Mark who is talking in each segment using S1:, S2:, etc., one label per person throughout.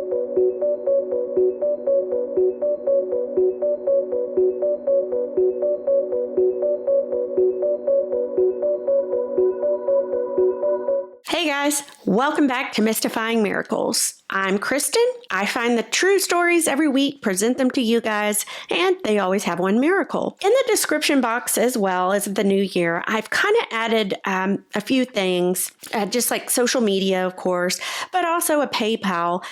S1: Hey guys, welcome back to Mystifying Miracles. I'm Kristen. I find the true stories every week, present them to you guys, and they always have one miracle. In the description box, as well as the new year, I've kind of added a few things, just like social media, of course, but also a PayPal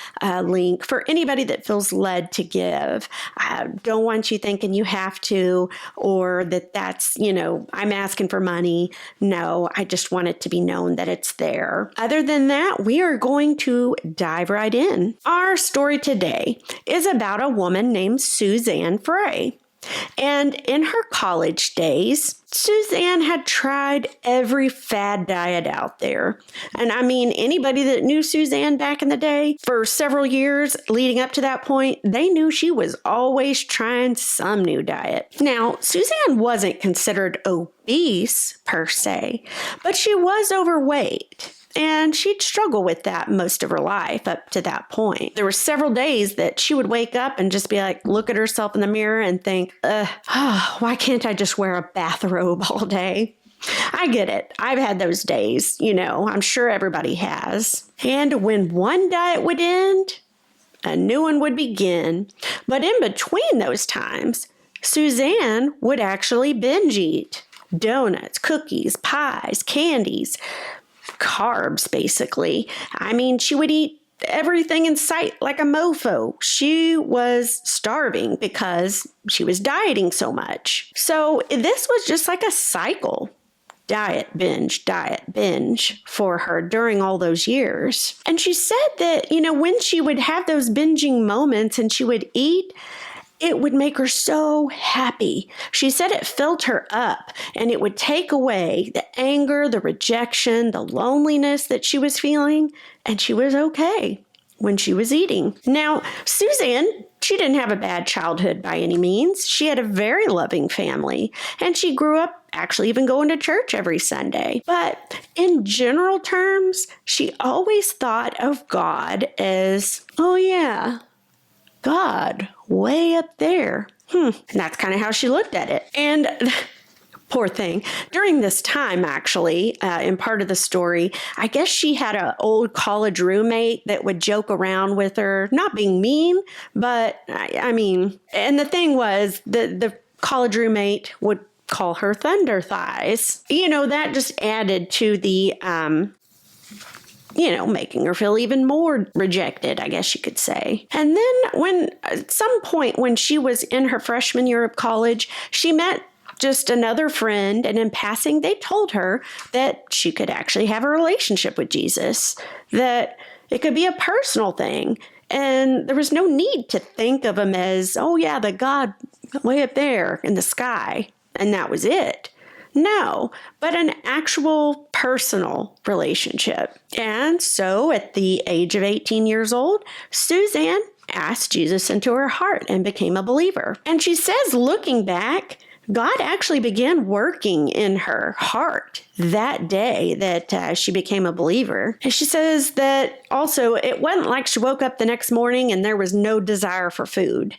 S1: link for anybody that feels led to give. I don't want you thinking you have to, or that's, I'm asking for money. No, I just want it to be known that it's there. Other than that, we are going to dive right in. Our story today is about a woman named Suzanne Frey. And in her college days, Suzanne had tried every fad diet out there. And I mean, anybody that knew Suzanne back in the day, for several years leading up to that point, they knew she was always trying some new diet. Now, Suzanne wasn't considered obese per se, but she was overweight. And she'd struggle with that most of her life up to that point. There were several days that she would wake up and just be like, look at herself in the mirror and think, why can't I just wear a bathrobe all day? I get it. I've had those days, I'm sure everybody has. And when one diet would end, a new one would begin. But in between those times, Suzanne would actually binge eat donuts, cookies, pies, candies, carbs, basically. I mean, she would eat everything in sight like a mofo. She was starving because she was dieting so much. So this was just like a cycle. Diet, binge for her during all those years. And she said that, when she would have those binging moments and she would eat, it would make her so happy. She said it filled her up and it would take away the anger, the rejection, the loneliness that she was feeling, and she was okay when she was eating. Now, Suzanne, she didn't have a bad childhood by any means. She had a very loving family, and she grew up actually even going to church every Sunday. But in general terms, she always thought of God as, oh yeah, God, way up there. And that's kind of how she looked at it. And poor thing. During this time, actually, in part of the story, I guess she had an old college roommate that would joke around with her, not being mean, but I mean, and the thing was, the college roommate would call her Thunder Thighs. That just added to the making her feel even more rejected, I guess you could say. And then at some point when she was in her freshman year of college, she met just another friend, and in passing, they told her that she could actually have a relationship with Jesus, that it could be a personal thing. And there was no need to think of him as, oh yeah, the God way up there in the sky. And that was it. No, but an actual personal relationship. And so at the age of 18 years old, Suzanne asked Jesus into her heart and became a believer. And she says, looking back, God actually began working in her heart that day that she became a believer. And she says that also it wasn't like she woke up the next morning and there was no desire for food.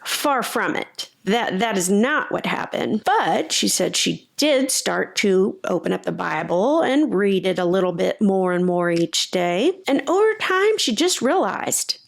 S1: Far from it. That is not what happened. But she said she did start to open up the Bible and read it a little bit more and more each day. And over time, she just realized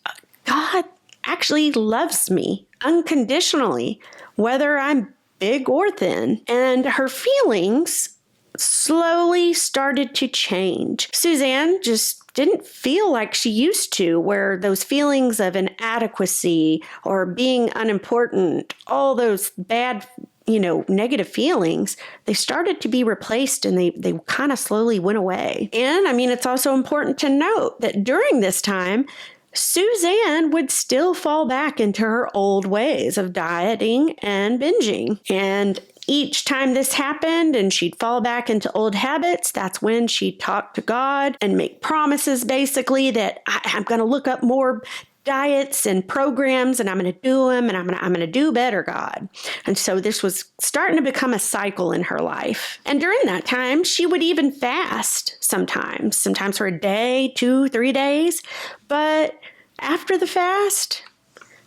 S1: God actually loves me unconditionally, whether I'm big or thin. And her feelings slowly started to change. Suzanne just didn't feel like she used to, where those feelings of inadequacy or being unimportant, all those bad, negative feelings, they started to be replaced and they kind of slowly went away. And I mean, it's also important to note that during this time, Suzanne would still fall back into her old ways of dieting and binging. And each time this happened and she'd fall back into old habits, that's when she'd talk to God and make promises basically that I'm going to look up more diets and programs and I'm going to do them and I'm going to do better, God. And so this was starting to become a cycle in her life. And during that time, she would even fast sometimes for a day, 2, 3 days. But after the fast,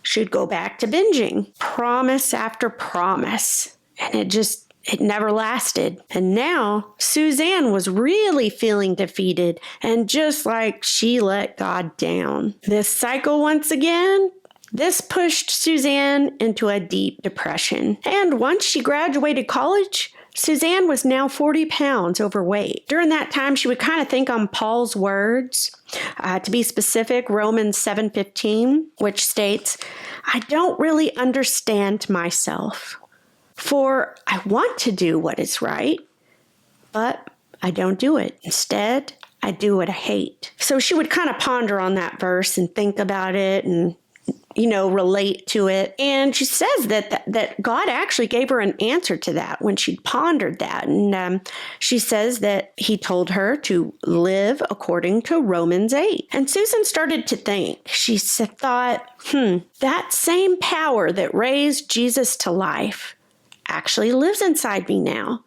S1: she'd go back to binging. Promise after promise. And it never lasted. And now Suzanne was really feeling defeated and just like she let God down. This cycle once again, this pushed Suzanne into a deep depression. And once she graduated college, Suzanne was now 40 pounds overweight. During that time, she would kind of think on Paul's words. To be specific, Romans 7:15, which states, "I don't really understand myself, for I want to do what is right, but I don't do it. Instead, I do what I hate." So she would kind of ponder on that verse and think about it and relate to it. And she says that God actually gave her an answer to that when she pondered that. And she says that he told her to live according to Romans 8. And Susan started to think. She thought, that same power that raised Jesus to life actually lives inside me now.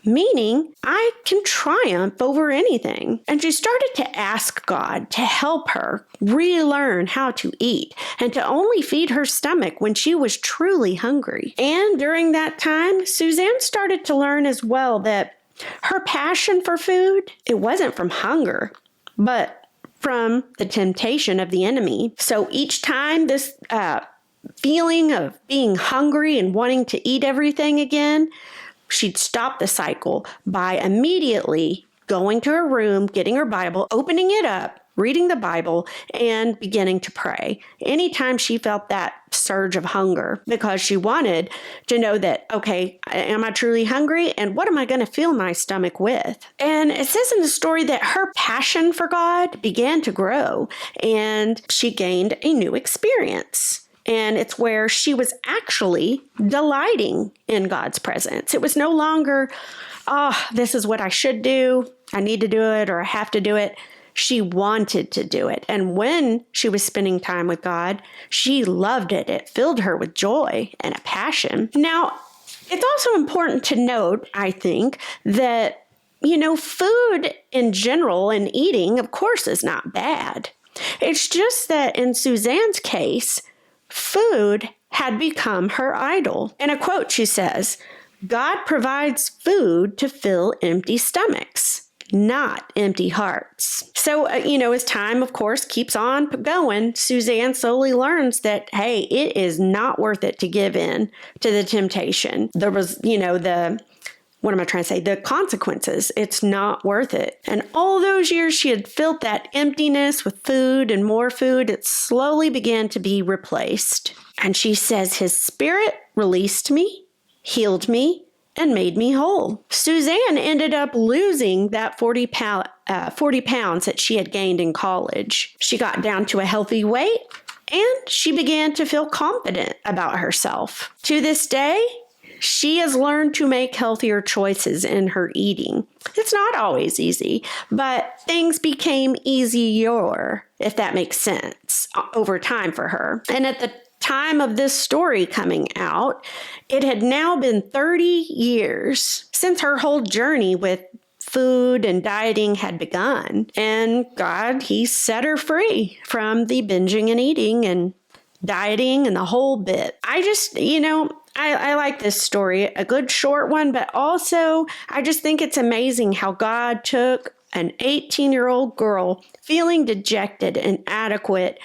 S1: Meaning, I can triumph over anything. And she started to ask God to help her relearn how to eat and to only feed her stomach when she was truly hungry. And during that time, Suzanne started to learn as well that her passion for food, it wasn't from hunger, but from the temptation of the enemy. So each time this feeling of being hungry and wanting to eat everything again, she'd stop the cycle by immediately going to her room, getting her Bible, opening it up, reading the Bible, and beginning to pray. Anytime she felt that surge of hunger, because she wanted to know that, okay, am I truly hungry? And what am I going to fill my stomach with? And it says in the story that her passion for God began to grow, and she gained a new experience. And it's where she was actually delighting in God's presence. It was no longer, this is what I should do. I need to do it, or I have to do it. She wanted to do it. And when she was spending time with God, she loved it. It filled her with joy and a passion. Now, it's also important to note, I think, that, food in general and eating, of course, is not bad. It's just that in Suzanne's case, food had become her idol. In a quote, she says, "God provides food to fill empty stomachs, not empty hearts." So, as time, of course, keeps on going, Suzanne slowly learns that, hey, it is not worth it to give in to the temptation. There was, the consequences. It's not worth it. And all those years she had felt that emptiness with food and more food, it slowly began to be replaced. And she says, "His spirit released me, healed me, and made me whole." Suzanne ended up losing that 40 pounds that she had gained in college. She got down to a healthy weight, and she began to feel confident about herself. To this day, she has learned to make healthier choices in her eating. It's not always easy, but things became easier, if that makes sense, over time for her. And at the time of this story coming out, it had now been 30 years since her whole journey with food and dieting had begun. And God, he set her free from the binging and eating and dieting and the whole bit. I like this story, a good short one, but also I just think it's amazing how God took an 18-year-old girl feeling dejected, inadequate,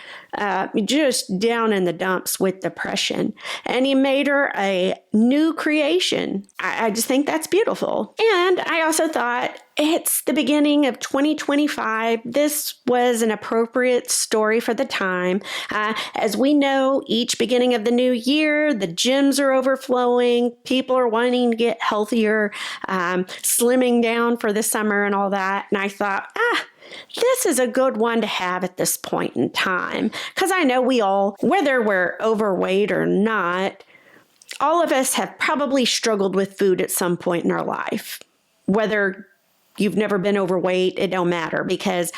S1: just down in the dumps with depression. And he made her a new creation. I just think that's beautiful. And I also thought it's the beginning of 2025. This was an appropriate story for the time. As we know, each beginning of the new year, the gyms are overflowing. People are wanting to get healthier, slimming down for the summer and all that. And I thought, this is a good one to have at this point in time, because I know we all, whether we're overweight or not, all of us have probably struggled with food at some point in our life. Whether you've never been overweight, it don't matter, because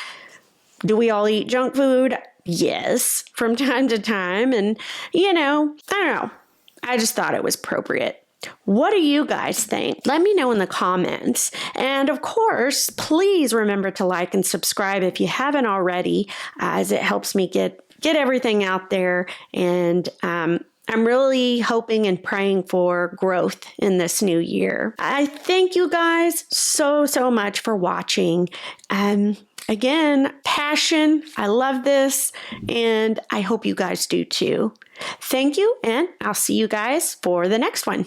S1: do we all eat junk food? Yes, from time to time. And, I don't know. I just thought it was appropriate. What do you guys think? Let me know in the comments. And of course, please remember to like and subscribe if you haven't already, as it helps me get get everything out there. And I'm really hoping and praying for growth in this new year. I thank you guys so much for watching. Again, passion. I love this, and I hope you guys do too. Thank you, and I'll see you guys for the next one.